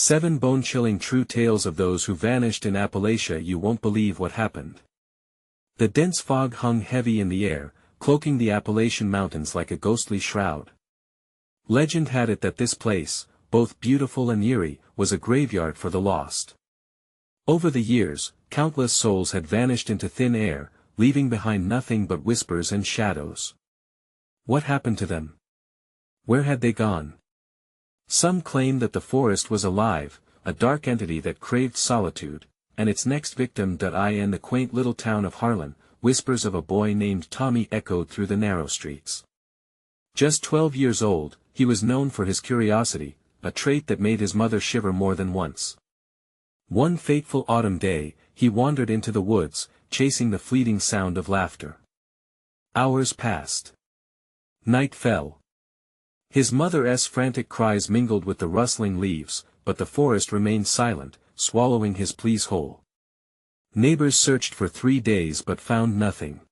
7 bone-chilling true tales of those who vanished in Appalachia. You won't believe what happened. The dense fog hung heavy in the air, cloaking the Appalachian mountains like a ghostly shroud. Legend had it that this place, both beautiful and eerie, was a graveyard for the lost. Over the years, countless souls had vanished into thin air, leaving behind nothing but whispers and shadows. What happened to them? Where had they gone? Some claimed that the forest was alive, a dark entity that craved solitude, and its next victim. In the quaint little town of Harlan, whispers of a boy named Tommy echoed through the narrow streets. Just 12 years old, he was known for his curiosity, a trait that made his mother shiver more than once. One fateful autumn day, he wandered into the woods, chasing the fleeting sound of laughter. Hours passed. Night fell. His mother's frantic cries mingled with the rustling leaves, but the forest remained silent, swallowing his pleas whole. Neighbors searched for 3 days but found nothing.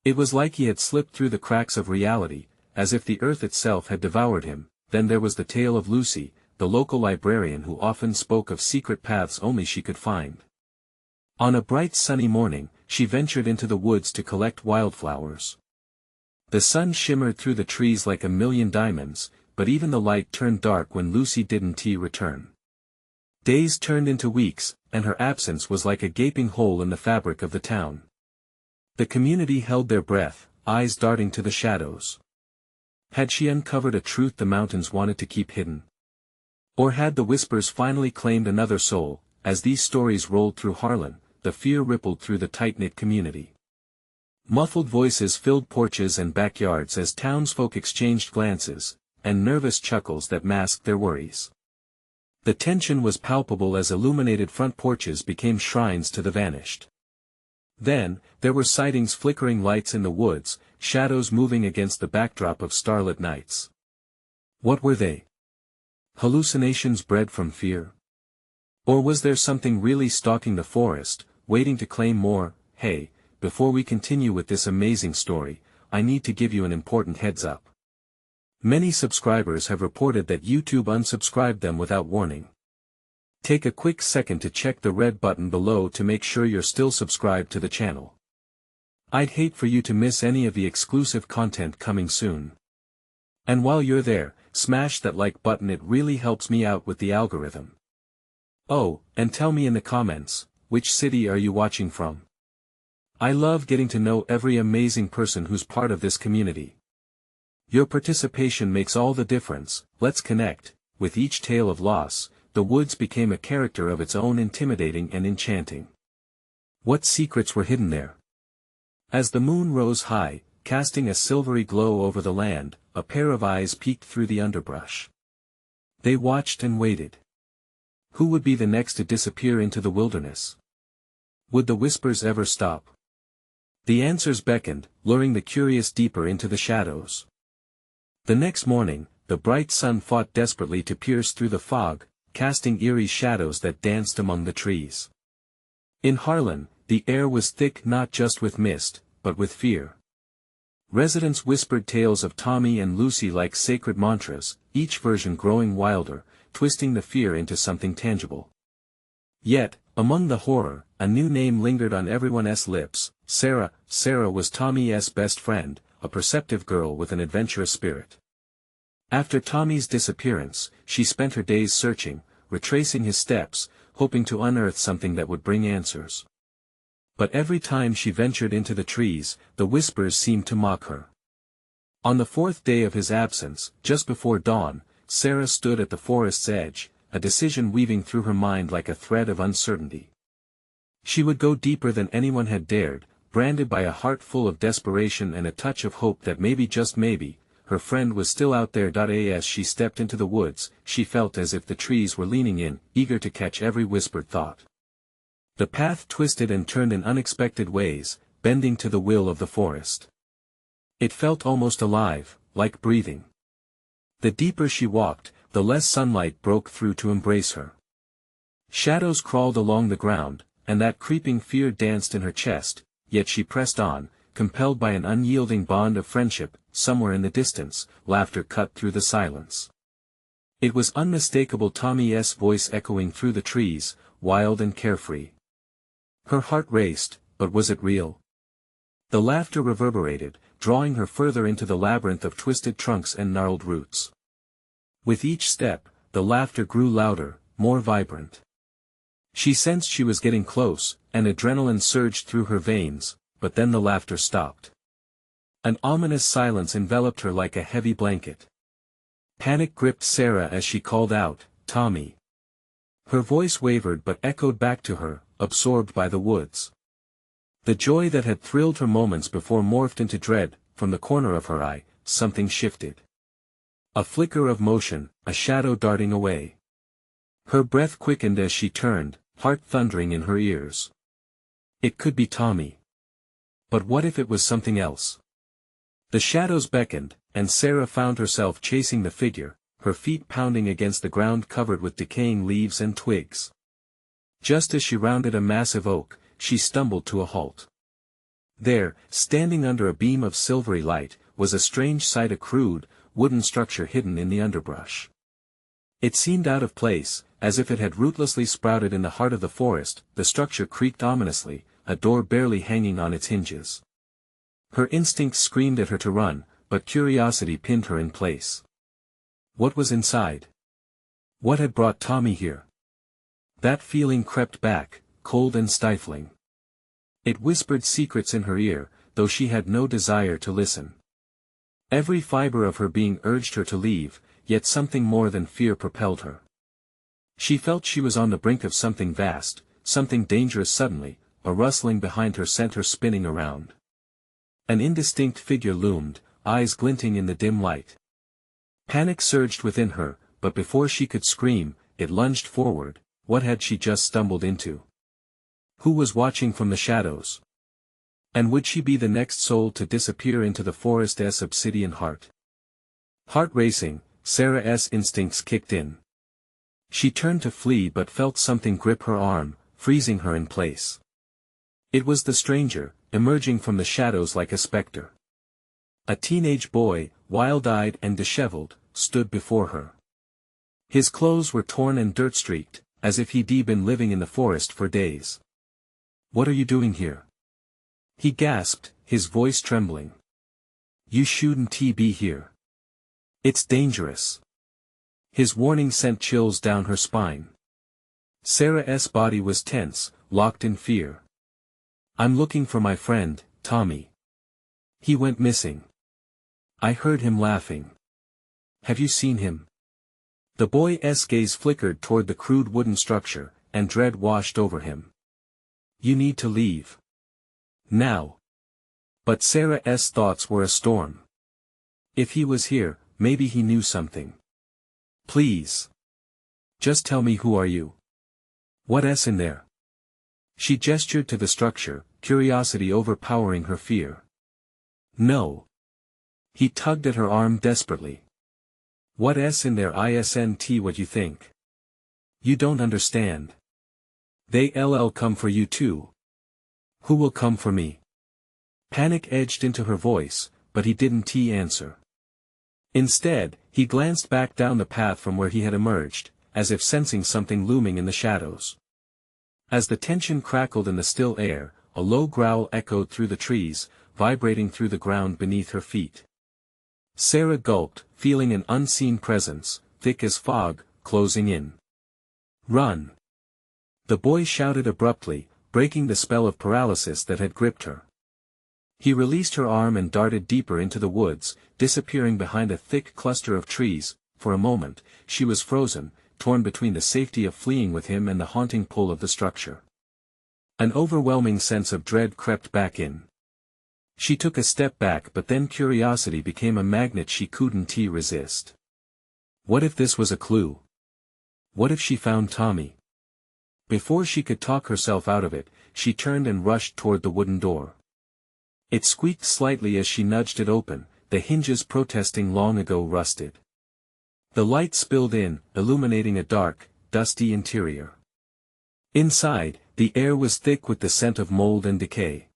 It was like he had slipped through the cracks of reality, as if the earth itself had devoured him. Then there was the tale of Lucy, the local librarian who often spoke of secret paths only she could find. On a bright sunny morning, she ventured into the woods to collect wildflowers. The sun shimmered through the trees like a million diamonds, but even the light turned dark when Lucy didn't return. Days turned into weeks, and her absence was like a gaping hole in the fabric of the town. The community held their breath, eyes darting to the shadows. Had she uncovered a truth the mountains wanted to keep hidden? Or had the whispers finally claimed another soul? As these stories rolled through Harlan, the fear rippled through the tight-knit community. Muffled voices filled porches and backyards as townsfolk exchanged glances, and nervous chuckles that masked their worries. The tension was palpable as illuminated front porches became shrines to the vanished. Then, there were sightings, flickering lights in the woods, shadows moving against the backdrop of starlit nights. What were they? Hallucinations bred from fear? Or was there something really stalking the forest, waiting to claim more? Hey, before we continue with this amazing story, I need to give you an important heads up. Many subscribers have reported that YouTube unsubscribed them without warning. Take a quick second to check the red button below to make sure you're still subscribed to the channel. I'd hate for you to miss any of the exclusive content coming soon. And while you're there, smash that like button, it really helps me out with the algorithm. Oh, and tell me in the comments, which city are you watching from? I love getting to know every amazing person who's part of this community. Your participation makes all the difference. Let's connect. With each tale of loss, the woods became a character of its own, intimidating and enchanting. What secrets were hidden there? As the moon rose high, casting a silvery glow over the land, a pair of eyes peeked through the underbrush. They watched and waited. Who would be the next to disappear into the wilderness? Would the whispers ever stop? The answers beckoned, luring the curious deeper into the shadows. The next morning, the bright sun fought desperately to pierce through the fog, casting eerie shadows that danced among the trees. In Harlan, the air was thick not just with mist, but with fear. Residents whispered tales of Tommy and Lucy like sacred mantras, each version growing wilder, twisting the fear into something tangible. Yet, among the horror, a new name lingered on everyone's lips. Sarah. Sarah was Tommy's best friend, a perceptive girl with an adventurous spirit. After Tommy's disappearance, she spent her days searching, retracing his steps, hoping to unearth something that would bring answers. But every time she ventured into the trees, the whispers seemed to mock her. On the 4th day of his absence, just before dawn, Sarah stood at the forest's edge, a decision weaving through her mind like a thread of uncertainty. She would go deeper than anyone had dared, branded by a heart full of desperation and a touch of hope that maybe, just maybe, her friend was still out there. As she stepped into the woods, she felt as if the trees were leaning in, eager to catch every whispered thought. The path twisted and turned in unexpected ways, bending to the will of the forest. It felt almost alive, like breathing. The deeper she walked, the less sunlight broke through to embrace her. Shadows crawled along the ground, and that creeping fear danced in her chest, yet she pressed on, compelled by an unyielding bond of friendship. Somewhere in the distance, laughter cut through the silence. It was unmistakable, Tommy's voice echoing through the trees, wild and carefree. Her heart raced, but was it real? The laughter reverberated, drawing her further into the labyrinth of twisted trunks and gnarled roots. With each step, the laughter grew louder, more vibrant. She sensed she was getting close, and adrenaline surged through her veins, but then the laughter stopped. An ominous silence enveloped her like a heavy blanket. Panic gripped Sarah as she called out, "Tommy." Her voice wavered but echoed back to her, absorbed by the woods. The joy that had thrilled her moments before morphed into dread. From the corner of her eye, something shifted. A flicker of motion, a shadow darting away. Her breath quickened as she turned, heart thundering in her ears. It could be Tommy. But what if it was something else? The shadows beckoned, and Sarah found herself chasing the figure, her feet pounding against the ground covered with decaying leaves and twigs. Just as she rounded a massive oak, she stumbled to a halt. There, standing under a beam of silvery light, was a strange sight, a crude, wooden structure hidden in the underbrush. It seemed out of place, as if it had rootlessly sprouted in the heart of the forest. The structure creaked ominously, a door barely hanging on its hinges. Her instincts screamed at her to run, but curiosity pinned her in place. What was inside? What had brought Tommy here? That feeling crept back, cold and stifling. It whispered secrets in her ear, though she had no desire to listen. Every fiber of her being urged her to leave, yet something more than fear propelled her. She felt she was on the brink of something vast, something dangerous. Suddenly, a rustling behind her sent her spinning around. An indistinct figure loomed, eyes glinting in the dim light. Panic surged within her, but before she could scream, it lunged forward. What had she just stumbled into? Who was watching from the shadows? And would she be the next soul to disappear into the forest's obsidian heart? Heart racing, Sarah's instincts kicked in. She turned to flee but felt something grip her arm, freezing her in place. It was the stranger, emerging from the shadows like a specter. A teenage boy, wild-eyed and disheveled, stood before her. His clothes were torn and dirt-streaked, as if he'd been living in the forest for days. "What are you doing here?" he gasped, his voice trembling. "You shouldn't be here. It's dangerous." His warning sent chills down her spine. Sarah's body was tense, locked in fear. "I'm looking for my friend, Tommy. He went missing. I heard him laughing." "Have you seen him?" The boy's gaze flickered toward the crude wooden structure, and dread washed over him. "You need to leave. Now." But Sarah's thoughts were a storm. If he was here, maybe he knew something. "Please. Just tell me, who are you? What's in there?" She gestured to the structure, curiosity overpowering her fear. "No." He tugged at her arm desperately. "What's in there isn't what you think. You don't understand. They'll come for you too." "Who will come for me?" Panic edged into her voice, but he didn't answer. Instead, he glanced back down the path from where he had emerged, as if sensing something looming in the shadows. As the tension crackled in the still air, a low growl echoed through the trees, vibrating through the ground beneath her feet. Sarah gulped, feeling an unseen presence, thick as fog, closing in. "Run!" the boy shouted abruptly, breaking the spell of paralysis that had gripped her. He released her arm and darted deeper into the woods, disappearing behind a thick cluster of trees. For a moment, she was frozen, torn between the safety of fleeing with him and the haunting pull of the structure. An overwhelming sense of dread crept back in. She took a step back, but then curiosity became a magnet she couldn't resist. What if this was a clue? What if she found Tommy? Before she could talk herself out of it, she turned and rushed toward the wooden door. It squeaked slightly as she nudged it open, the hinges protesting long ago rusted. The light spilled in, illuminating a dark, dusty interior. Inside, the air was thick with the scent of mold and decay.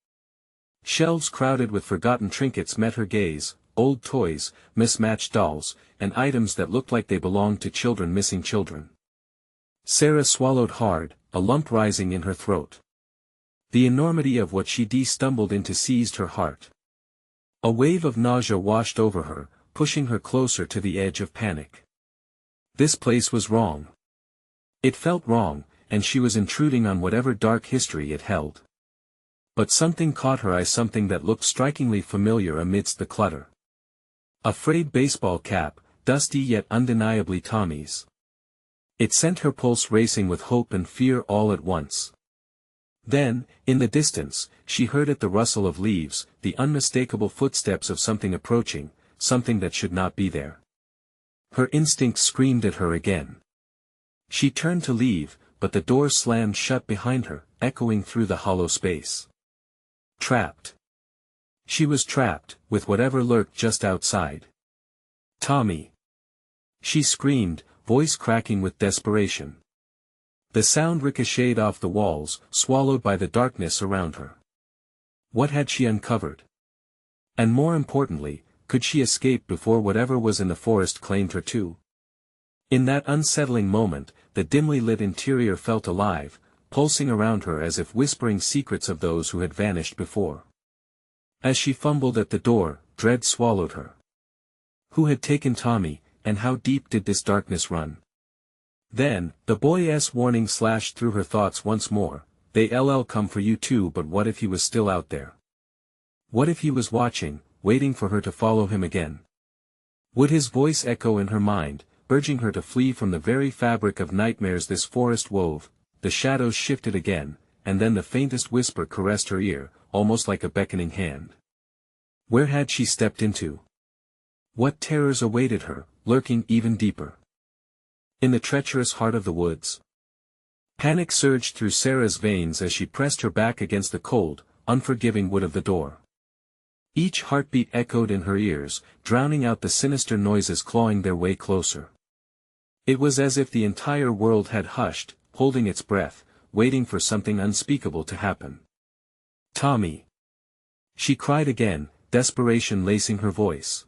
Shelves crowded with forgotten trinkets met her gaze, old toys, mismatched dolls, and items that looked like they belonged to children missing children. Sarah swallowed hard, a lump rising in her throat. The enormity of what she stumbled into seized her heart. A wave of nausea washed over her, pushing her closer to the edge of panic. This place was wrong. It felt wrong, and she was intruding on whatever dark history it held. But something caught her eye, something that looked strikingly familiar amidst the clutter. A frayed baseball cap, dusty yet undeniably Tommy's. It sent her pulse racing with hope and fear all at once. Then, in the distance, she heard the rustle of leaves, the unmistakable footsteps of something approaching, something that should not be there. Her instincts screamed at her again. She turned to leave, but the door slammed shut behind her, echoing through the hollow space. Trapped. She was trapped, with whatever lurked just outside. Tommy! She screamed, voice cracking with desperation. The sound ricocheted off the walls, swallowed by the darkness around her. What had she uncovered? And more importantly, could she escape before whatever was in the forest claimed her too? In that unsettling moment, the dimly lit interior felt alive, pulsing around her as if whispering secrets of those who had vanished before. As she fumbled at the door, dread swallowed her. Who had taken Tommy, and how deep did this darkness run? Then, the boy's warning slashed through her thoughts once more, they'll come for you too, but what if he was still out there? What if he was watching, waiting for her to follow him again? Would his voice echo in her mind, urging her to flee from the very fabric of nightmares this forest wove? The shadows shifted again, and then the faintest whisper caressed her ear, almost like a beckoning hand. Where had she stepped into? What terrors awaited her, lurking even deeper? In the treacherous heart of the woods. Panic surged through Sarah's veins as she pressed her back against the cold, unforgiving wood of the door. Each heartbeat echoed in her ears, drowning out the sinister noises clawing their way closer. It was as if the entire world had hushed, holding its breath, waiting for something unspeakable to happen. Tommy! She cried again, desperation lacing her voice.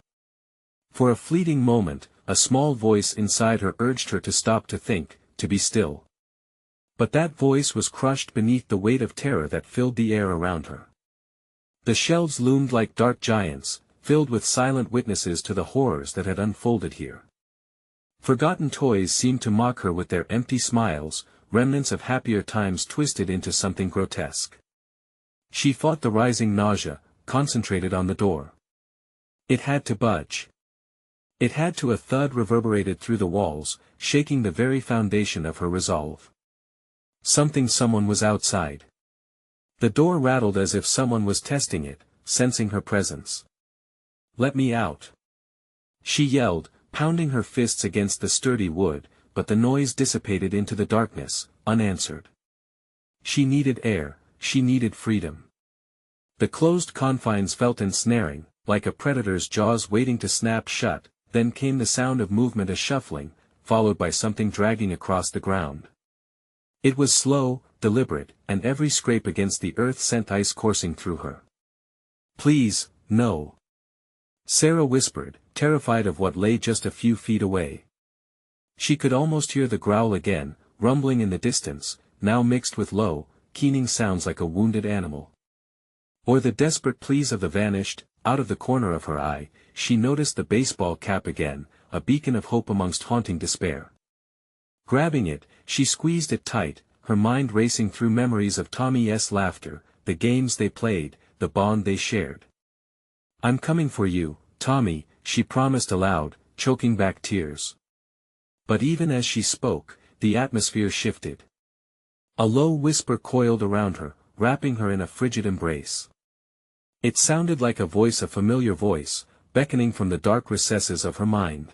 For a fleeting moment, a small voice inside her urged her to stop, to think, to be still. But that voice was crushed beneath the weight of terror that filled the air around her. The shelves loomed like dark giants, filled with silent witnesses to the horrors that had unfolded here. Forgotten toys seemed to mock her with their empty smiles, remnants of happier times twisted into something grotesque. She fought the rising nausea, concentrated on the door. It had to budge. It had to. A thud reverberated through the walls, shaking the very foundation of her resolve. Someone was outside. The door rattled as if someone was testing it, sensing her presence. Let me out! She yelled, pounding her fists against the sturdy wood, but the noise dissipated into the darkness, unanswered. She needed air, she needed freedom. The closed confines felt ensnaring, like a predator's jaws waiting to snap shut. Then came the sound of movement, a shuffling, followed by something dragging across the ground. It was slow, deliberate, and every scrape against the earth sent ice coursing through her. Please, no. Sarah whispered, terrified of what lay just a few feet away. She could almost hear the growl again, rumbling in the distance, now mixed with low, keening sounds like a wounded animal. Or the desperate pleas of the vanished. Out of the corner of her eye, she noticed the baseball cap again, a beacon of hope amongst haunting despair. Grabbing it, she squeezed it tight, her mind racing through memories of Tommy's laughter, the games they played, the bond they shared. I'm coming for you, Tommy, she promised aloud, choking back tears. But even as she spoke, the atmosphere shifted. A low whisper coiled around her, wrapping her in a frigid embrace. It sounded like a voice, a familiar voice, beckoning from the dark recesses of her mind.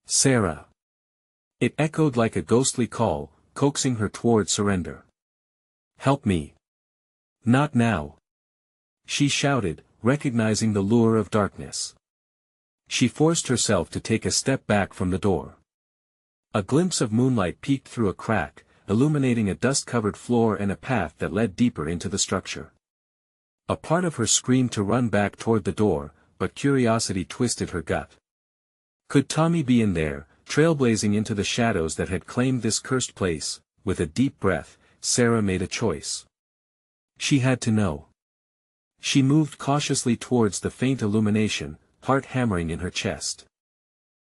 Sarah! It echoed like a ghostly call, coaxing her toward surrender. Help me! Not now! She shouted, recognizing the lure of darkness. She forced herself to take a step back from the door. A glimpse of moonlight peeked through a crack, illuminating a dust-covered floor and a path that led deeper into the structure. A part of her screamed to run back toward the door, but curiosity twisted her gut. Could Tommy be in there, trailblazing into the shadows that had claimed this cursed place? With a deep breath, Sarah made a choice. She had to know. She moved cautiously towards the faint illumination, heart hammering in her chest.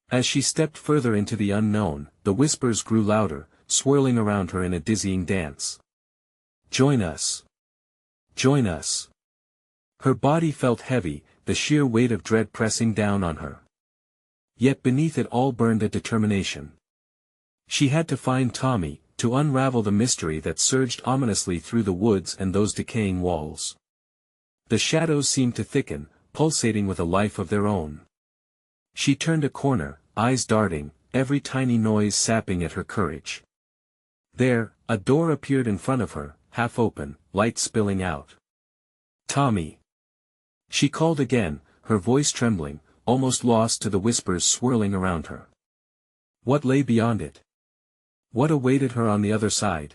As she stepped further into the unknown, the whispers grew louder, swirling around her in a dizzying dance. "Join us! Join us!" Her body felt heavy, the sheer weight of dread pressing down on her. Yet beneath it all burned a determination. She had to find Tommy, to unravel the mystery that surged ominously through the woods and those decaying walls. The shadows seemed to thicken, pulsating with a life of their own. She turned a corner, eyes darting, every tiny noise sapping at her courage. There, a door appeared in front of her, half open, light spilling out. "Tommy!" She called again, her voice trembling, almost lost to the whispers swirling around her. What lay beyond it? What awaited her on the other side?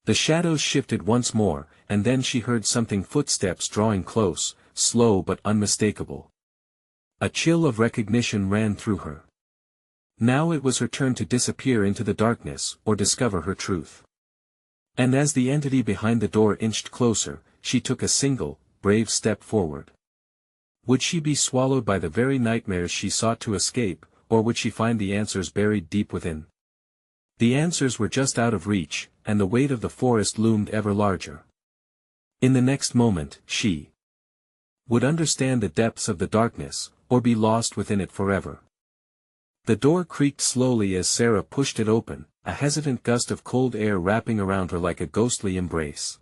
The shadows shifted once more, and then she heard something, footsteps drawing close, slow but unmistakable. A chill of recognition ran through her. Now it was her turn to disappear into the darkness, or discover her truth. And as the entity behind the door inched closer, she took a single, brave step forward. Would she be swallowed by the very nightmares she sought to escape, or would she find the answers buried deep within? The answers were just out of reach, and the weight of the forest loomed ever larger. In the next moment, she would understand the depths of the darkness, or be lost within it forever. The door creaked slowly as Sarah pushed it open, a hesitant gust of cold air wrapping around her like a ghostly embrace.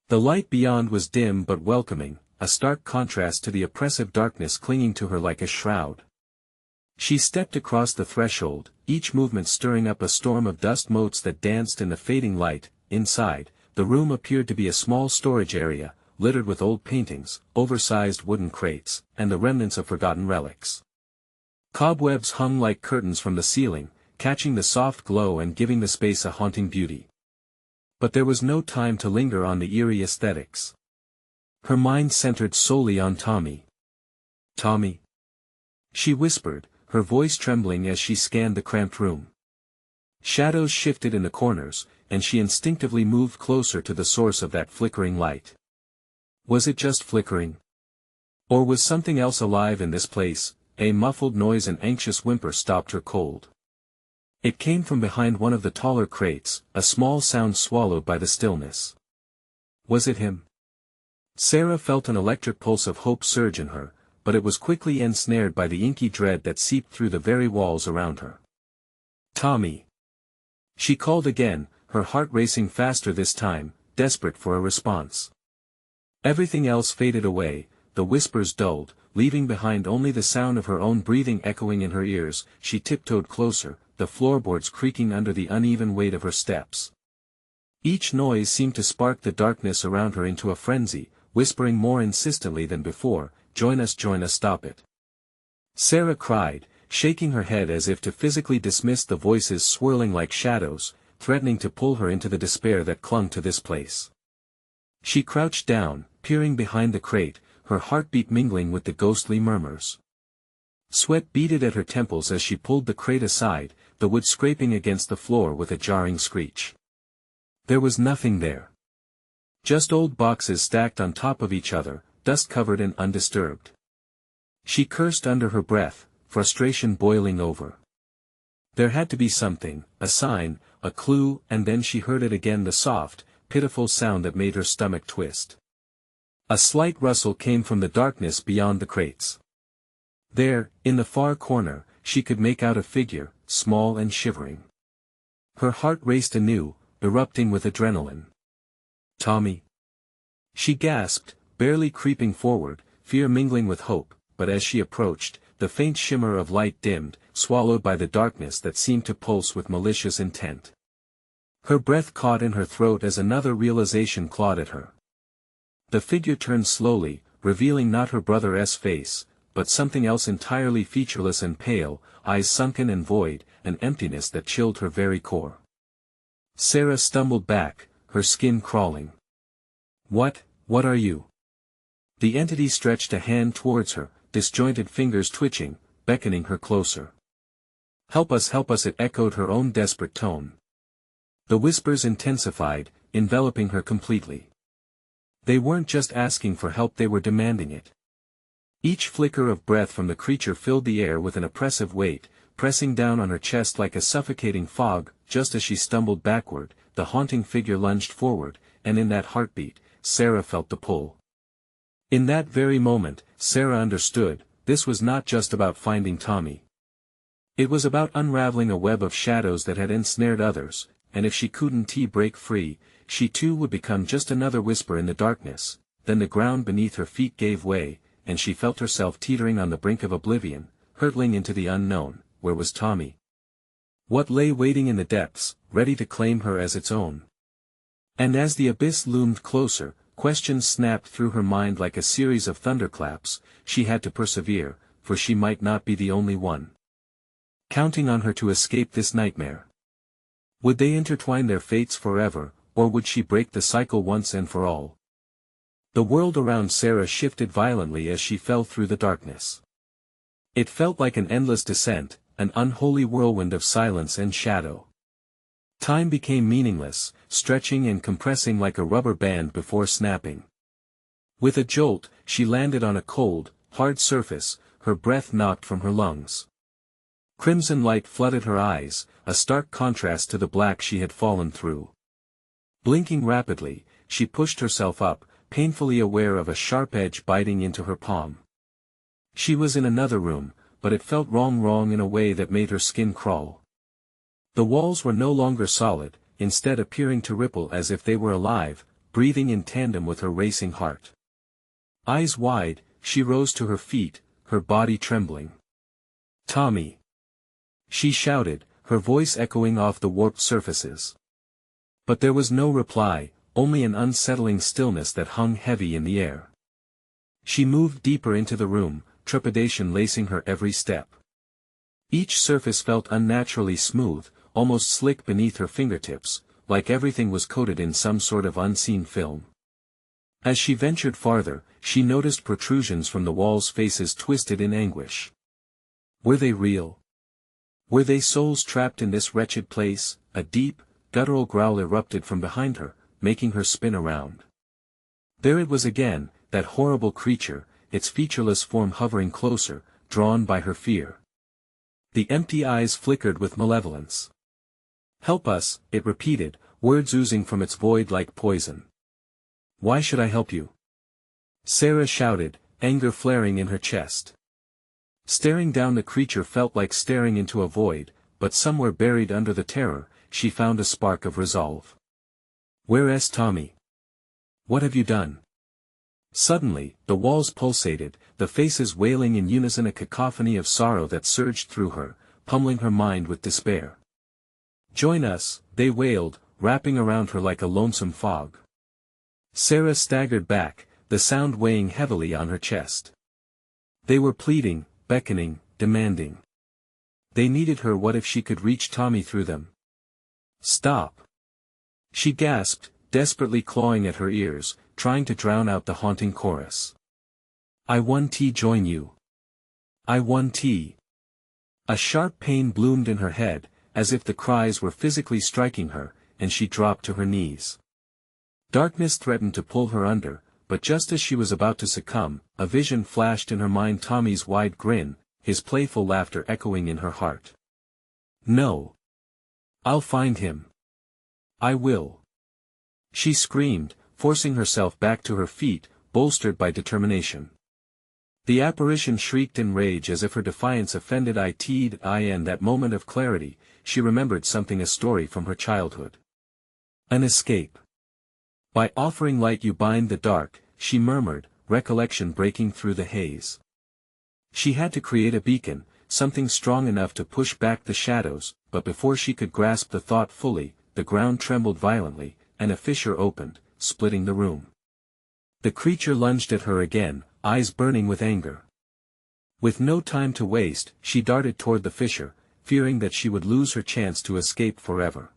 The light beyond was dim but welcoming, a stark contrast to the oppressive darkness clinging to her like a shroud. She stepped across the threshold, each movement stirring up a storm of dust motes that danced in the fading light. Inside, the room appeared to be a small storage area, littered with old paintings, oversized wooden crates, and the remnants of forgotten relics. Cobwebs hung like curtains from the ceiling, catching the soft glow and giving the space a haunting beauty. But there was no time to linger on the eerie aesthetics. Her mind centered solely on Tommy. "Tommy?" she whispered, her voice trembling as she scanned the cramped room. Shadows shifted in the corners, and she instinctively moved closer to the source of that flickering light. Was it just flickering? Or was something else alive in this place? A muffled noise and anxious whimper stopped her cold. It came from behind one of the taller crates, a small sound swallowed by the stillness. Was it him? Sarah felt an electric pulse of hope surge in her, but it was quickly ensnared by the inky dread that seeped through the very walls around her. "Tommy!" She called again, her heart racing faster this time, desperate for a response. Everything else faded away, the whispers dulled, leaving behind only the sound of her own breathing echoing in her ears. She tiptoed closer, the floorboards creaking under the uneven weight of her steps. Each noise seemed to spark the darkness around her into a frenzy, whispering more insistently than before, join us, stop it." Sarah cried, shaking her head as if to physically dismiss the voices swirling like shadows, threatening to pull her into the despair that clung to this place. She crouched down, peering behind the crate, her heartbeat mingling with the ghostly murmurs. Sweat beaded at her temples as she pulled the crate aside, the wood scraping against the floor with a jarring screech. There was nothing there. Just old boxes stacked on top of each other, dust-covered and undisturbed. She cursed under her breath, frustration boiling over. There had to be something, a sign, a clue, and then she heard it again, the soft, pitiful sound that made her stomach twist. A slight rustle came from the darkness beyond the crates. There, in the far corner, she could make out a figure, small and shivering. Her heart raced anew, erupting with adrenaline. "Tommy?" she gasped, barely creeping forward, fear mingling with hope, but as she approached, the faint shimmer of light dimmed, swallowed by the darkness that seemed to pulse with malicious intent. Her breath caught in her throat as another realization clawed at her. The figure turned slowly, revealing not her brother's face, but something else entirely featureless and pale, eyes sunken and void, an emptiness that chilled her very core. Sarah stumbled back, her skin crawling. What are you?" The entity stretched a hand towards her, disjointed fingers twitching, beckoning her closer. Help us, it echoed her own desperate tone. The whispers intensified, enveloping her completely. They weren't just asking for help, they were demanding it. Each flicker of breath from the creature filled the air with an oppressive weight, pressing down on her chest like a suffocating fog. Just as she stumbled backward, the haunting figure lunged forward, and in that heartbeat, Sarah felt the pull. In that very moment, Sarah understood, this was not just about finding Tommy. It was about unraveling a web of shadows that had ensnared others, and if she couldn't break free, she too would become just another whisper in the darkness. Then the ground beneath her feet gave way, and she felt herself teetering on the brink of oblivion, hurtling into the unknown. Where was Tommy? What lay waiting in the depths, ready to claim her as its own? And as the abyss loomed closer, questions snapped through her mind like a series of thunderclaps. She had to persevere, for she might not be the only one counting on her to escape this nightmare. Would they intertwine their fates forever, or would she break the cycle once and for all? The world around Sarah shifted violently as she fell through the darkness. It felt like an endless descent, an unholy whirlwind of silence and shadow. Time became meaningless, stretching and compressing like a rubber band before snapping. With a jolt, she landed on a cold, hard surface, her breath knocked from her lungs. Crimson light flooded her eyes, a stark contrast to the black she had fallen through. Blinking rapidly, she pushed herself up, painfully aware of a sharp edge biting into her palm. She was in another room, but it felt wrong in a way that made her skin crawl. The walls were no longer solid, instead appearing to ripple as if they were alive, breathing in tandem with her racing heart. Eyes wide, she rose to her feet, her body trembling. "Tommy!" she shouted, her voice echoing off the warped surfaces. But there was no reply, only an unsettling stillness that hung heavy in the air. She moved deeper into the room, trepidation lacing her every step. Each surface felt unnaturally smooth, almost slick beneath her fingertips, like everything was coated in some sort of unseen film. As she ventured farther, she noticed protrusions from the walls, faces twisted in anguish. Were they real? Were they souls trapped in this wretched place? A deep, guttural growl erupted from behind her, making her spin around. There it was again, that horrible creature, its featureless form hovering closer, drawn by her fear. The empty eyes flickered with malevolence. "Help us," it repeated, words oozing from its void like poison. "Why should I help you?" Sarah shouted, anger flaring in her chest. Staring down the creature felt like staring into a void, but somewhere buried under the terror, she found a spark of resolve. "Where's Tommy? What have you done?" Suddenly, the walls pulsated, the faces wailing in unison, a cacophony of sorrow that surged through her, pummeling her mind with despair. "Join us," they wailed, wrapping around her like a lonesome fog. Sarah staggered back, the sound weighing heavily on her chest. They were pleading, beckoning, demanding. They needed her. What if she could reach Tommy through them? "Stop!" she gasped, desperately clawing at her ears, trying to drown out the haunting chorus. "I want to join you. I want to." A sharp pain bloomed in her head, as if the cries were physically striking her, and she dropped to her knees. Darkness threatened to pull her under, but just as she was about to succumb, a vision flashed in her mind, Tommy's wide grin, his playful laughter echoing in her heart. "No. I'll find him. I will." She screamed, forcing herself back to her feet, bolstered by determination. The apparition shrieked in rage as if her defiance offended it. In that moment of clarity, she remembered something, a story from her childhood. An escape. "By offering light you bind the dark," she murmured, recollection breaking through the haze. She had to create a beacon, something strong enough to push back the shadows, but before she could grasp the thought fully, the ground trembled violently, and a fissure opened, splitting the room. The creature lunged at her again, eyes burning with anger. With no time to waste, she darted toward the fissure, fearing that she would lose her chance to escape forever.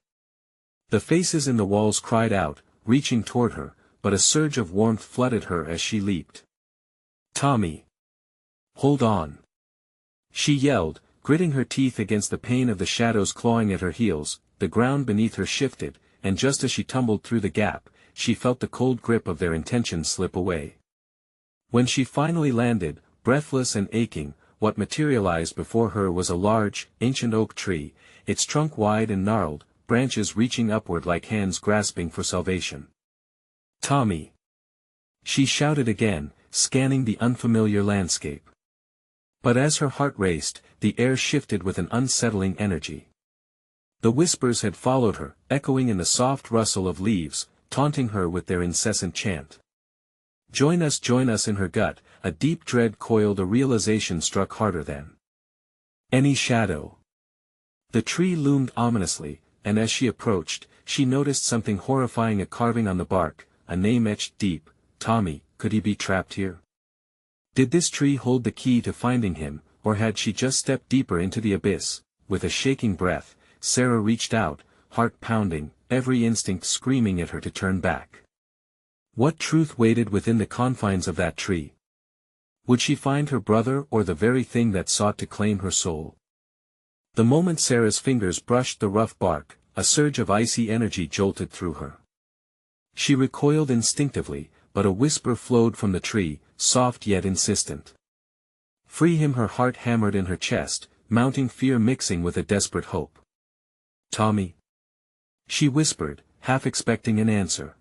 The faces in the walls cried out, reaching toward her, but a surge of warmth flooded her as she leaped. "Tommy! Hold on. She yelled, gritting her teeth against the pain of the shadows clawing at her heels. The ground beneath her shifted, and just as she tumbled through the gap, she felt the cold grip of their intentions slip away. When she finally landed, breathless and aching, what materialized before her was a large, ancient oak tree, its trunk wide and gnarled, branches reaching upward like hands grasping for salvation. "Tommy!" she shouted again, scanning the unfamiliar landscape. But as her heart raced, the air shifted with an unsettling energy. The whispers had followed her, echoing in the soft rustle of leaves, taunting her with their incessant chant. Join us in her gut, a deep dread coiled. A realization struck harder than any shadow. The tree loomed ominously, and as she approached, she noticed something horrifying: a carving on the bark, a name etched deep. Tommy. Could he be trapped here? Did this tree hold the key to finding him, or had she just stepped deeper into the abyss? With a shaking breath, Sarah reached out, heart pounding, every instinct screaming at her to turn back. What truth waited within the confines of that tree? Would she find her brother or the very thing that sought to claim her soul? The moment Sarah's fingers brushed the rough bark, a surge of icy energy jolted through her. She recoiled instinctively, but a whisper flowed from the tree, soft yet insistent. "Free him!" Her heart hammered in her chest, mounting fear mixing with a desperate hope. "Tommy?" she whispered, half expecting an answer.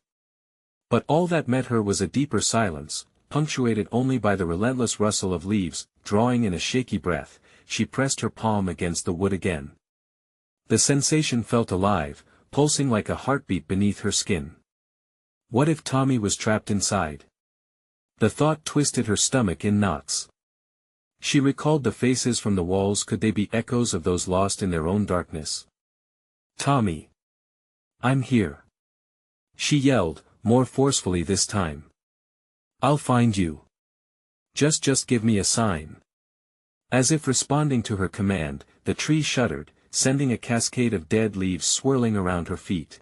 But all that met her was a deeper silence, punctuated only by the relentless rustle of leaves. Drawing in a shaky breath, she pressed her palm against the wood again. The sensation felt alive, pulsing like a heartbeat beneath her skin. What if Tommy was trapped inside? The thought twisted her stomach in knots. She recalled the faces from the walls. Could they be echoes of those lost in their own darkness? "Tommy! I'm here!" she yelled, more forcefully this time. "I'll find you. Just give me a sign." As if responding to her command, the tree shuddered, sending a cascade of dead leaves swirling around her feet.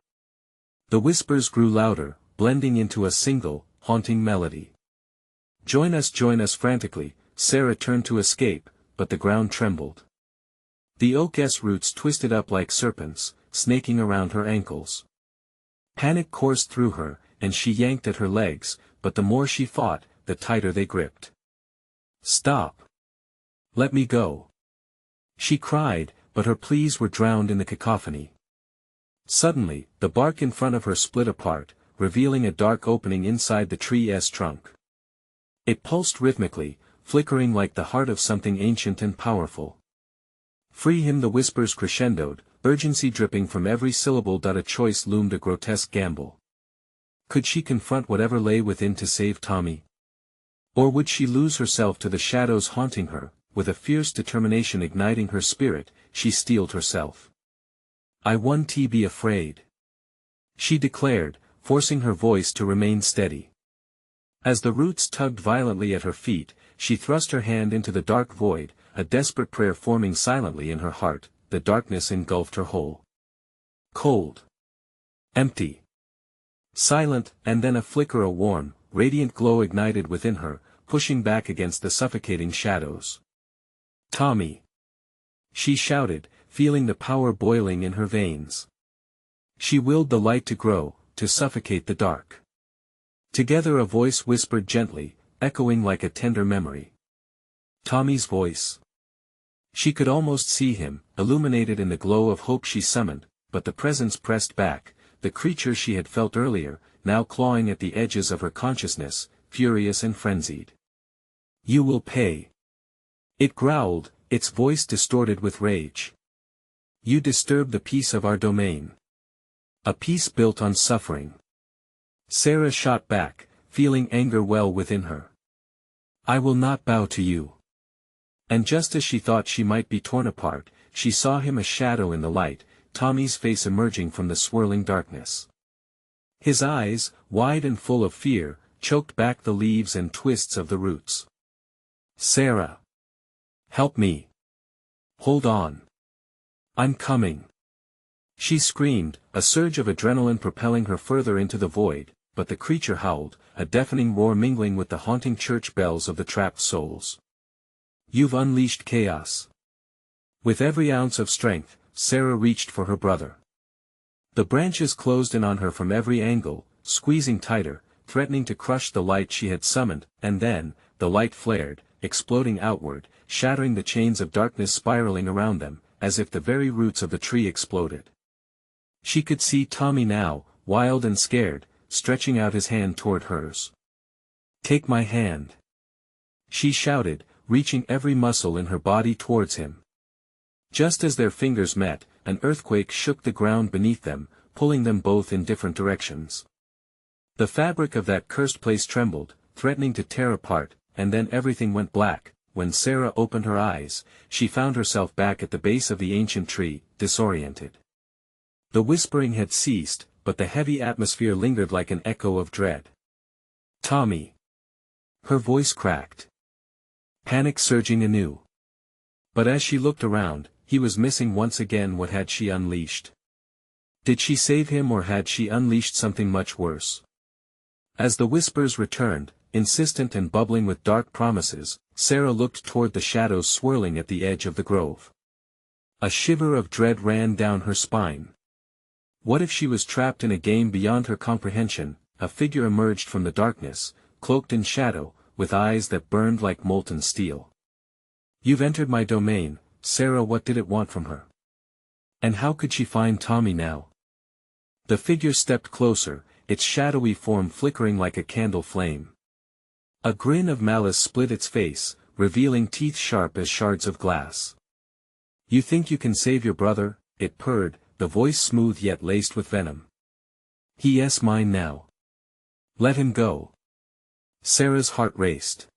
The whispers grew louder, blending into a single, haunting melody. Join us!" Frantically, Sarah turned to escape, but the ground trembled. The oak's roots twisted up like serpents, snaking around her ankles. Panic coursed through her, and she yanked at her legs, but the more she fought, the tighter they gripped. "Stop! Let me go!" she cried, but her pleas were drowned in the cacophony. Suddenly, the bark in front of her split apart, revealing a dark opening inside the tree's trunk. It pulsed rhythmically, flickering like the heart of something ancient and powerful. "Free him!" the whispers crescendoed, urgency dripping from every syllable. A choice loomed, a grotesque gamble. Could she confront whatever lay within to save Tommy? Or would she lose herself to the shadows haunting her? With a fierce determination igniting her spirit, she steeled herself. "I won't be afraid," she declared, forcing her voice to remain steady. As the roots tugged violently at her feet, she thrust her hand into the dark void, a desperate prayer forming silently in her heart. The darkness engulfed her whole. Cold. Empty. Silent, and then a flicker, a warm, radiant glow ignited within her, pushing back against the suffocating shadows. "Tommy!" she shouted, feeling the power boiling in her veins. She willed the light to grow, to suffocate the dark. Together a voice whispered gently, echoing like a tender memory. Tommy's voice. She could almost see him, illuminated in the glow of hope she summoned, but the presence pressed back, the creature she had felt earlier, now clawing at the edges of her consciousness, furious and frenzied. "You will pay!" it growled, its voice distorted with rage. "You disturbed the peace of our domain. A peace built on suffering." Sarah shot back, feeling anger well within her. "I will not bow to you." And just as she thought she might be torn apart, she saw him, a shadow in the light, Tommy's face emerging from the swirling darkness. His eyes, wide and full of fear, choked back the leaves and twists of the roots. "Sarah! Help me! Hold on! I'm coming!" She screamed, a surge of adrenaline propelling her further into the void, but the creature howled, a deafening roar mingling with the haunting church bells of the trapped souls. You've unleashed chaos. With every ounce of strength, Sarah reached for her brother. The branches closed in on her from every angle, squeezing tighter, threatening to crush the light she had summoned, and then, the light flared, exploding outward, shattering the chains of darkness spiraling around them, as if the very roots of the tree exploded. She could see Tommy now, wild and scared, stretching out his hand toward hers. "Take my hand," she shouted, reaching every muscle in her body towards him. Just as their fingers met, an earthquake shook the ground beneath them, pulling them both in different directions. The fabric of that cursed place trembled, threatening to tear apart, and then everything went black. When Sarah opened her eyes, she found herself back at the base of the ancient tree, disoriented. The whispering had ceased, but the heavy atmosphere lingered like an echo of dread. "Tommy!" Her voice cracked. Panic surging anew. But as she looked around, he was missing once again. What had she unleashed? Did she save him, or had she unleashed something much worse? As the whispers returned, insistent and bubbling with dark promises, Sarah looked toward the shadows swirling at the edge of the grove. A shiver of dread ran down her spine. What if she was trapped in a game beyond her comprehension? A figure emerged from the darkness, cloaked in shadow, with eyes that burned like molten steel. "You've entered my domain, Sarah." What did it want from her? And how could she find Tommy now? The figure stepped closer, its shadowy form flickering like a candle flame. A grin of malice split its face, revealing teeth sharp as shards of glass. "You think you can save your brother?" it purred, the voice smooth yet laced with venom. "He is mine now. Let him go." Sarah's heart raced.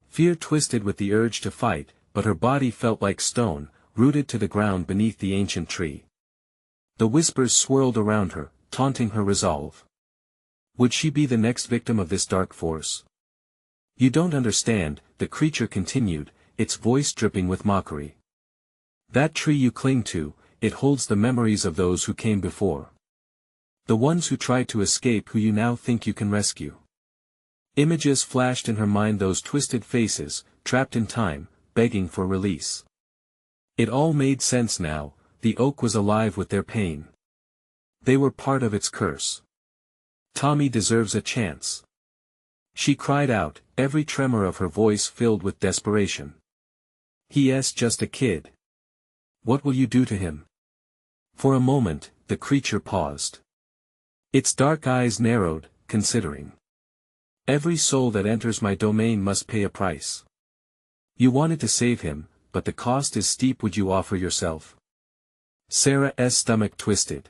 Fear twisted with the urge to fight, but her body felt like stone, rooted to the ground beneath the ancient tree. The whispers swirled around her, taunting her resolve. Would she be the next victim of this dark force? "You don't understand," the creature continued, its voice dripping with mockery. "That tree you cling to, it holds the memories of those who came before. The ones who tried to escape, who you now think you can rescue." Images flashed in her mind, those twisted faces, trapped in time, begging for release. It all made sense now. The oak was alive with their pain. They were part of its curse. "Tommy deserves a chance," she cried out, every tremor of her voice filled with desperation. "He is just a kid. What will you do to him?" For a moment, the creature paused. Its dark eyes narrowed, considering. "Every soul that enters my domain must pay a price. You wanted to save him, but the cost is steep. Would you offer yourself?" Sarah's stomach twisted.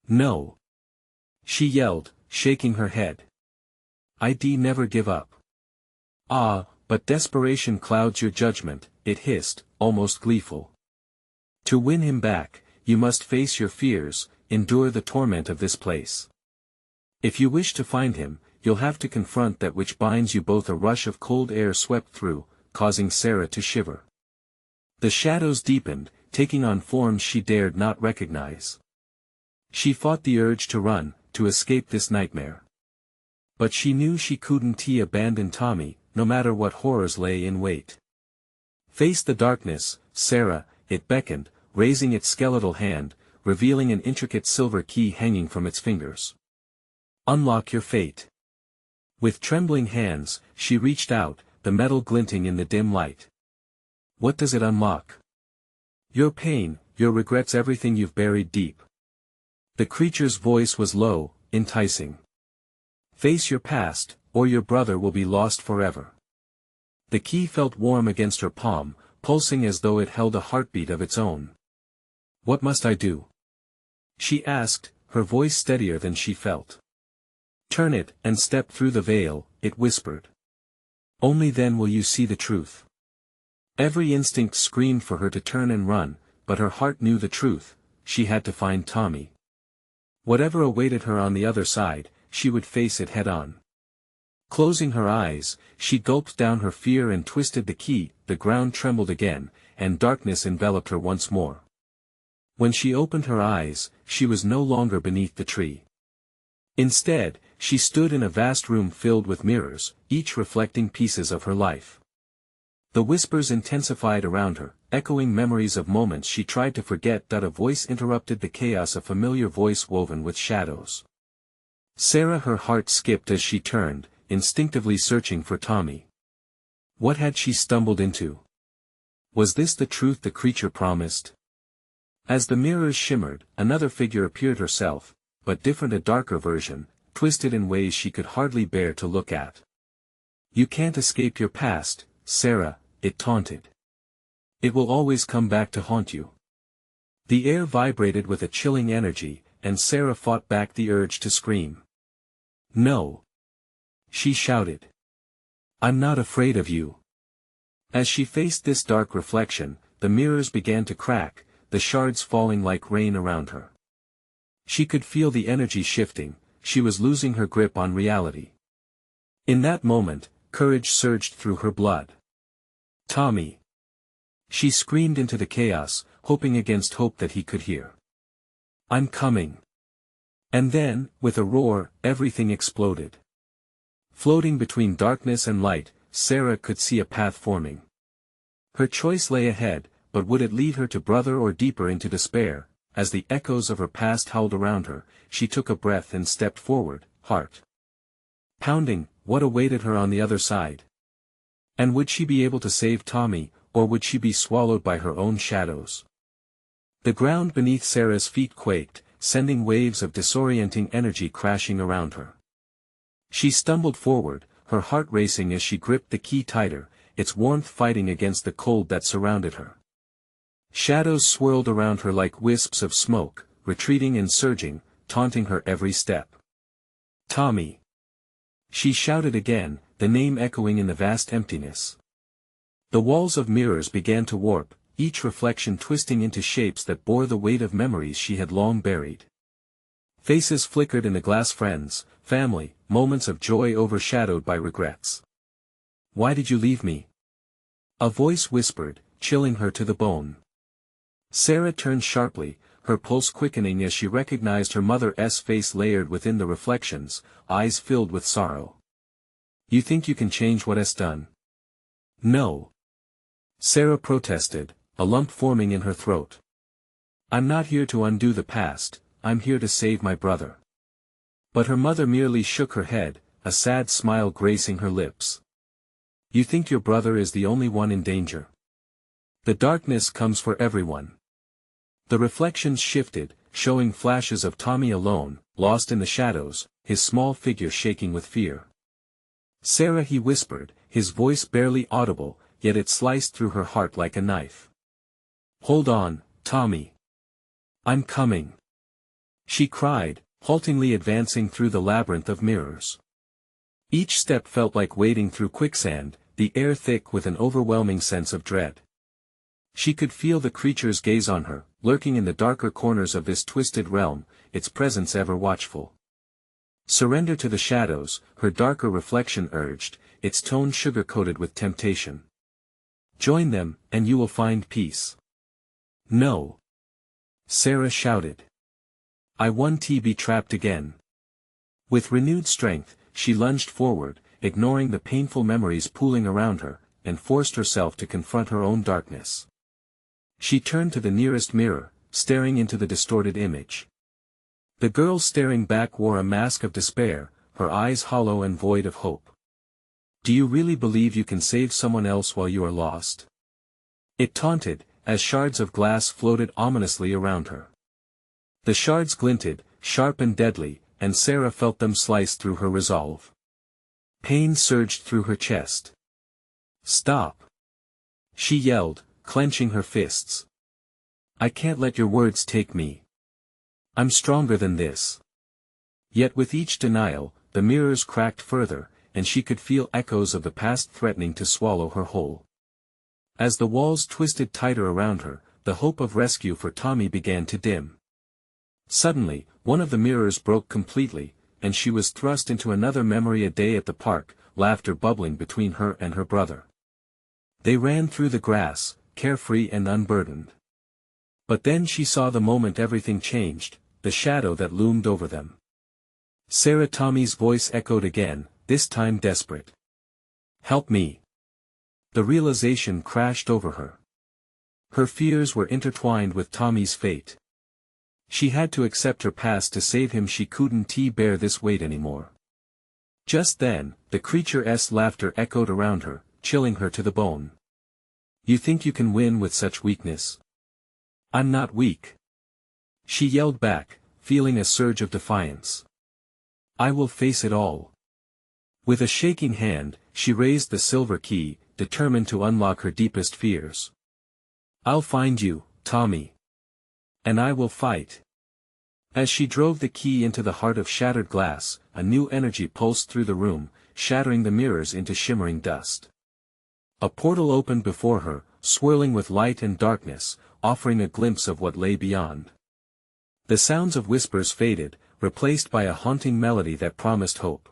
"No," she yelled, shaking her head. "I'd never give up." "Ah, but desperation clouds your judgment," it hissed, almost gleeful. "To win him back, you must face your fears, endure the torment of this place. If you wish to find him, you'll have to confront that which binds you both." A rush of cold air swept through, causing Sarah to shiver. The shadows deepened, taking on forms she dared not recognize. She fought the urge to run, to escape this nightmare. But she knew she couldn't abandon Tommy, no matter what horrors lay in wait. "Face the darkness, Sarah," it beckoned, raising its skeletal hand, revealing an intricate silver key hanging from its fingers. "Unlock your fate." With trembling hands, she reached out, the metal glinting in the dim light. "What does it unlock?" "Your pain, your regrets, everything you've buried deep." The creature's voice was low, enticing. "Face your past, or your brother will be lost forever." The key felt warm against her palm, pulsing as though it held a heartbeat of its own. "What must I do?" she asked, her voice steadier than she felt. "Turn it, and step through the veil," it whispered. "Only then will you see the truth." Every instinct screamed for her to turn and run, but her heart knew the truth. She had to find Tommy. Whatever awaited her on the other side, she would face it head-on. Closing her eyes, she gulped down her fear and twisted the key. The ground trembled again, and darkness enveloped her once more. When she opened her eyes, she was no longer beneath the tree. Instead, she stood in a vast room filled with mirrors, each reflecting pieces of her life. The whispers intensified around her, echoing memories of moments she tried to forget. A voice interrupted the chaos, a familiar voice woven with shadows. Sarah, her heart skipped as she turned, instinctively searching for Tommy. What had she stumbled into? Was this the truth the creature promised? As the mirrors shimmered, another figure appeared, herself, but different, a darker version, twisted in ways she could hardly bear to look at. You can't escape your past, Sarah, it taunted. It will always come back to haunt you. The air vibrated with a chilling energy, and Sarah fought back the urge to scream. No! She shouted. I'm not afraid of you. As she faced this dark reflection, the mirrors began to crack, the shards falling like rain around her. She could feel the energy shifting, she was losing her grip on reality. In that moment, courage surged through her blood. Tommy! She screamed into the chaos, hoping against hope that he could hear. I'm coming. And then, with a roar, everything exploded. Floating between darkness and light, Sarah could see a path forming. Her choice lay ahead, but would it lead her to brother or deeper into despair? As the echoes of her past howled around her, she took a breath and stepped forward, heart pounding. What awaited her on the other side? And would she be able to save Tommy, or would she be swallowed by her own shadows? The ground beneath Sarah's feet quaked, sending waves of disorienting energy crashing around her. She stumbled forward, her heart racing as she gripped the key tighter, its warmth fighting against the cold that surrounded her. Shadows swirled around her like wisps of smoke, retreating and surging, taunting her every step. Tommy! She shouted again, the name echoing in the vast emptiness. The walls of mirrors began to warp, each reflection twisting into shapes that bore the weight of memories she had long buried. Faces flickered in the glass, friends, family, moments of joy overshadowed by regrets. Why did you leave me? A voice whispered, chilling her to the bone. Sarah turned sharply, her pulse quickening as she recognized her mother's face layered within the reflections, eyes filled with sorrow. You think you can change what has done? No. Sarah protested, a lump forming in her throat. I'm not here to undo the past, I'm here to save my brother. But her mother merely shook her head, a sad smile gracing her lips. You think your brother is the only one in danger? The darkness comes for everyone. The reflections shifted, showing flashes of Tommy alone, lost in the shadows, his small figure shaking with fear. Sarah, he whispered, his voice barely audible, yet it sliced through her heart like a knife. Hold on, Tommy. I'm coming. She cried, haltingly advancing through the labyrinth of mirrors. Each step felt like wading through quicksand, the air thick with an overwhelming sense of dread. She could feel the creature's gaze on her, lurking in the darker corners of this twisted realm, its presence ever watchful. Surrender to the shadows, her darker reflection urged, its tone sugar-coated with temptation. Join them, and you will find peace. No. Sarah shouted. I won't be trapped again. With renewed strength, she lunged forward, ignoring the painful memories pooling around her, and forced herself to confront her own darkness. She turned to the nearest mirror, staring into the distorted image. The girl staring back wore a mask of despair, her eyes hollow and void of hope. Do you really believe you can save someone else while you are lost? It taunted, as shards of glass floated ominously around her. The shards glinted, sharp and deadly, and Sarah felt them slice through her resolve. Pain surged through her chest. Stop! She yelled, clenching her fists. I can't let your words take me. I'm stronger than this. Yet with each denial, the mirrors cracked further, and she could feel echoes of the past threatening to swallow her whole. As the walls twisted tighter around her, the hope of rescue for Tommy began to dim. Suddenly, one of the mirrors broke completely, and she was thrust into another memory: a day at the park, laughter bubbling between her and her brother. They ran through the grass, carefree and unburdened. But then she saw the moment everything changed, the shadow that loomed over them. Sarah, Tommy's voice echoed again, this time desperate. Help me. The realization crashed over her. Her fears were intertwined with Tommy's fate. She had to accept her past to save him. She couldn't bear this weight anymore. Just then, the creature's laughter echoed around her, chilling her to the bone. You think you can win with such weakness? I'm not weak. She yelled back, feeling a surge of defiance. I will face it all. With a shaking hand, she raised the silver key, determined to unlock her deepest fears. I'll find you, Tommy. And I will fight. As she drove the key into the heart of shattered glass, a new energy pulsed through the room, shattering the mirrors into shimmering dust. A portal opened before her, swirling with light and darkness, offering a glimpse of what lay beyond. The sounds of whispers faded, replaced by a haunting melody that promised hope.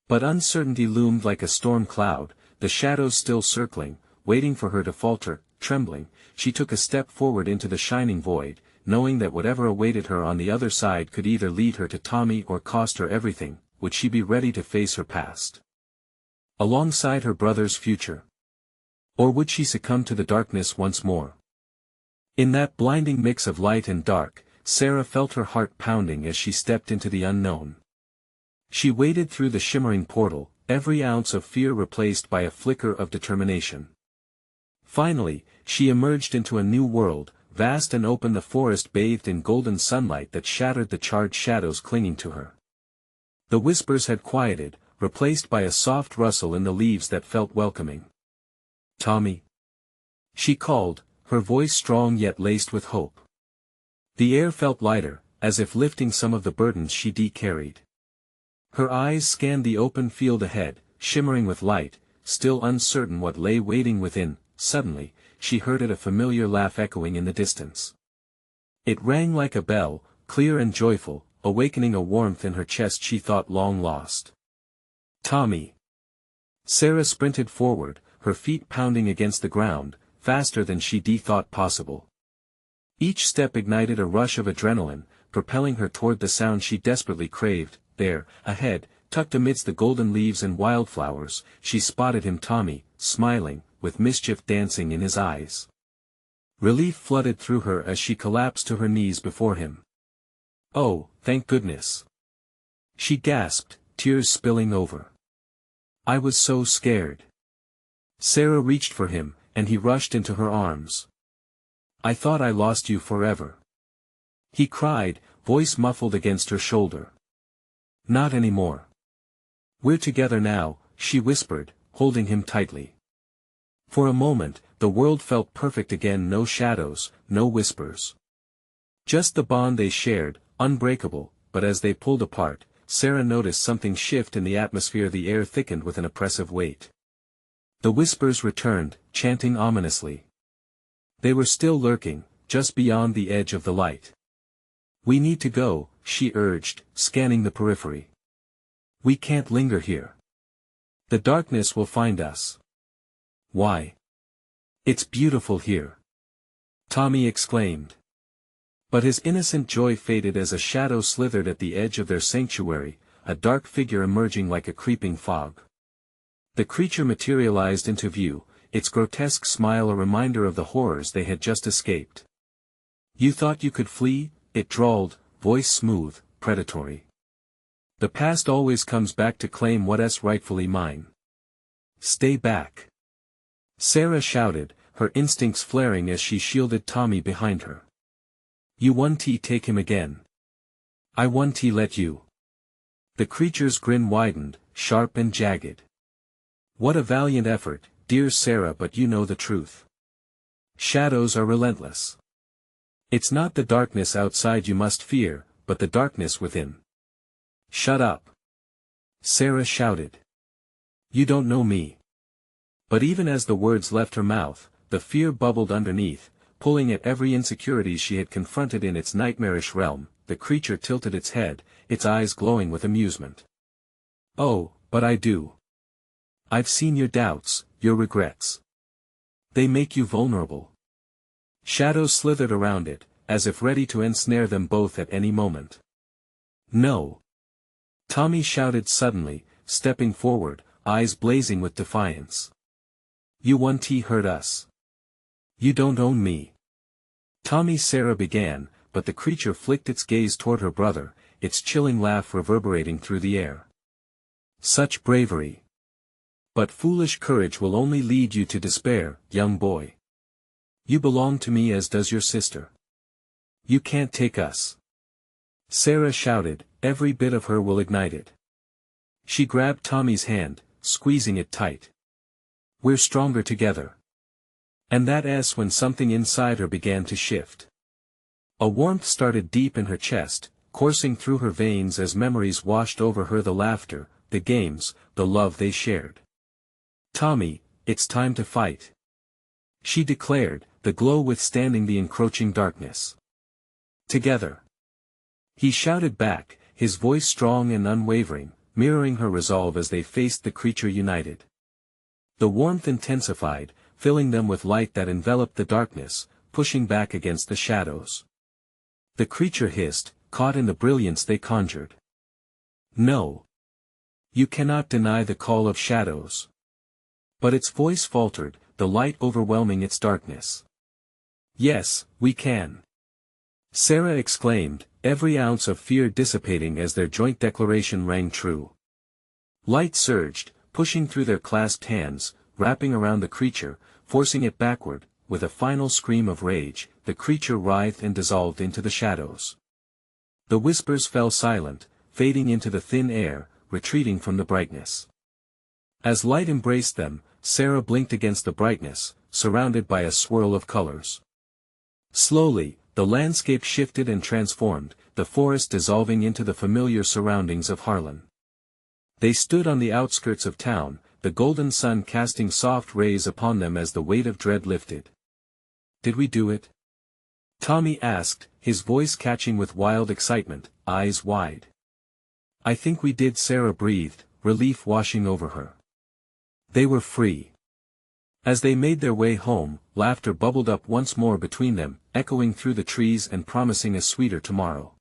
But uncertainty loomed like a storm cloud, the shadows still circling, waiting for her to falter. Trembling, she took a step forward into the shining void, knowing that whatever awaited her on the other side could either lead her to Tommy or cost her everything. Would she be ready to face her past alongside her brother's future? Or would she succumb to the darkness once more? In that blinding mix of light and dark, Sarah felt her heart pounding as she stepped into the unknown. She waded through the shimmering portal, every ounce of fear replaced by a flicker of determination. Finally, she emerged into a new world, vast and open. The forest bathed in golden sunlight that shattered the charred shadows clinging to her. The whispers had quieted, replaced by a soft rustle in the leaves that felt welcoming. Tommy. She called, her voice strong yet laced with hope. The air felt lighter, as if lifting some of the burdens she carried. Her eyes scanned the open field ahead, shimmering with light, still uncertain what lay waiting within. Suddenly, she heard a familiar laugh echoing in the distance. It rang like a bell, clear and joyful, awakening a warmth in her chest she thought long lost. Tommy. Sarah sprinted forward, her feet pounding against the ground, faster than she thought possible. Each step ignited a rush of adrenaline, propelling her toward the sound she desperately craved. There, ahead, tucked amidst the golden leaves and wildflowers, she spotted him. Tommy, smiling, with mischief dancing in his eyes. Relief flooded through her as she collapsed to her knees before him. Oh, thank goodness! She gasped, tears spilling over. I was so scared. Sarah reached for him, and he rushed into her arms. I thought I lost you forever. He cried, voice muffled against her shoulder. Not anymore. We're together now, she whispered, holding him tightly. For a moment, the world felt perfect again. No shadows, no whispers. Just the bond they shared, unbreakable. But as they pulled apart, Sarah noticed something shift in the atmosphere. The air thickened with an oppressive weight. The whispers returned, chanting ominously. They were still lurking, just beyond the edge of the light. We need to go, she urged, scanning the periphery. We can't linger here. The darkness will find us. Why? It's beautiful here. Tommy exclaimed. But his innocent joy faded as a shadow slithered at the edge of their sanctuary, a dark figure emerging like a creeping fog. The creature materialized into view, its grotesque smile a reminder of the horrors they had just escaped. You thought you could flee? It drawled, voice smooth, predatory. The past always comes back to claim what's rightfully mine. Stay back. Sarah shouted, her instincts flaring as she shielded Tommy behind her. You won't take him again. I won't let you. The creature's grin widened, sharp and jagged. What a valiant effort, dear Sarah, but you know the truth. Shadows are relentless. It's not the darkness outside you must fear, but the darkness within. Shut up. Sarah shouted. You don't know me. But even as the words left her mouth, the fear bubbled underneath, pulling at every insecurity she had confronted in its nightmarish realm. The creature tilted its head, its eyes glowing with amusement. Oh, but I do. I've seen your doubts, your regrets. They make you vulnerable. Shadows slithered around it, as if ready to ensnare them both at any moment. No. Tommy shouted suddenly, stepping forward, eyes blazing with defiance. You won't hurt us. You don't own me. Sarah began, but the creature flicked its gaze toward her brother, its chilling laugh reverberating through the air. Such bravery. But foolish courage will only lead you to despair, young boy. You belong to me as does your sister. You can't take us. Sarah shouted, every bit of her will ignite it. She grabbed Tommy's hand, squeezing it tight. We're stronger together. And that's when something inside her began to shift. A warmth started deep in her chest, coursing through her veins as memories washed over her, the laughter, the games, the love they shared. Tommy, it's time to fight. She declared, the glow withstanding the encroaching darkness. Together. He shouted back, his voice strong and unwavering, mirroring her resolve as they faced the creature united. The warmth intensified, filling them with light that enveloped the darkness, pushing back against the shadows. The creature hissed, caught in the brilliance they conjured. No. You cannot deny the call of shadows. But its voice faltered, the light overwhelming its darkness. Yes, we can. Sarah exclaimed, every ounce of fear dissipating as their joint declaration rang true. Light surged, pushing through their clasped hands, wrapping around the creature, forcing it backward. With a final scream of rage, the creature writhed and dissolved into the shadows. The whispers fell silent, fading into the thin air, retreating from the brightness. As light embraced them, Sarah blinked against the brightness, surrounded by a swirl of colors. Slowly, the landscape shifted and transformed, the forest dissolving into the familiar surroundings of Harlan. They stood on the outskirts of town, the golden sun casting soft rays upon them as the weight of dread lifted. Did we do it? Tommy asked, his voice catching with wild excitement, eyes wide. I think we did, Sarah breathed, relief washing over her. They were free. As they made their way home, laughter bubbled up once more between them, echoing through the trees and promising a sweeter tomorrow.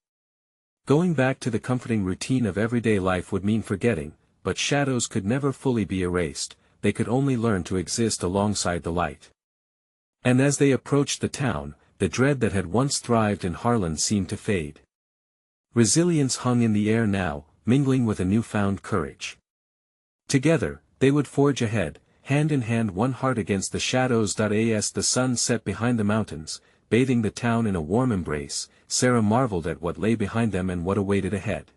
Going back to the comforting routine of everyday life would mean forgetting, but shadows could never fully be erased, they could only learn to exist alongside the light. And as they approached the town, the dread that had once thrived in Harlan seemed to fade. Resilience hung in the air now, mingling with a newfound courage. Together, they would forge ahead, hand in hand, one heart against the shadows. As the sun set behind the mountains, bathing the town in a warm embrace, Sarah marveled at what lay behind them and what awaited ahead.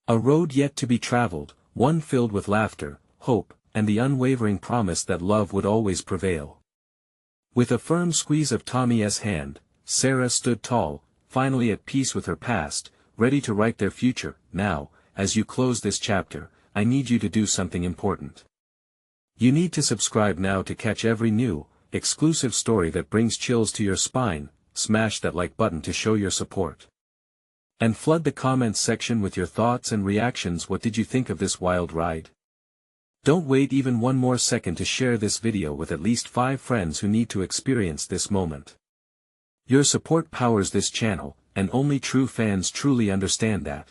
A road yet to be traveled, one filled with laughter, hope, and the unwavering promise that love would always prevail. With a firm squeeze of Tommy's hand, Sarah stood tall, finally at peace with her past, ready to write their future. Now, as you close this chapter, I need you to do something important. You need to subscribe now to catch every new, exclusive story that brings chills to your spine. Smash that like button to show your support. And flood the comments section with your thoughts and reactions. What did you think of this wild ride? Don't wait even one more second to share this video with at least 5 friends who need to experience this moment. Your support powers this channel, and only true fans truly understand that.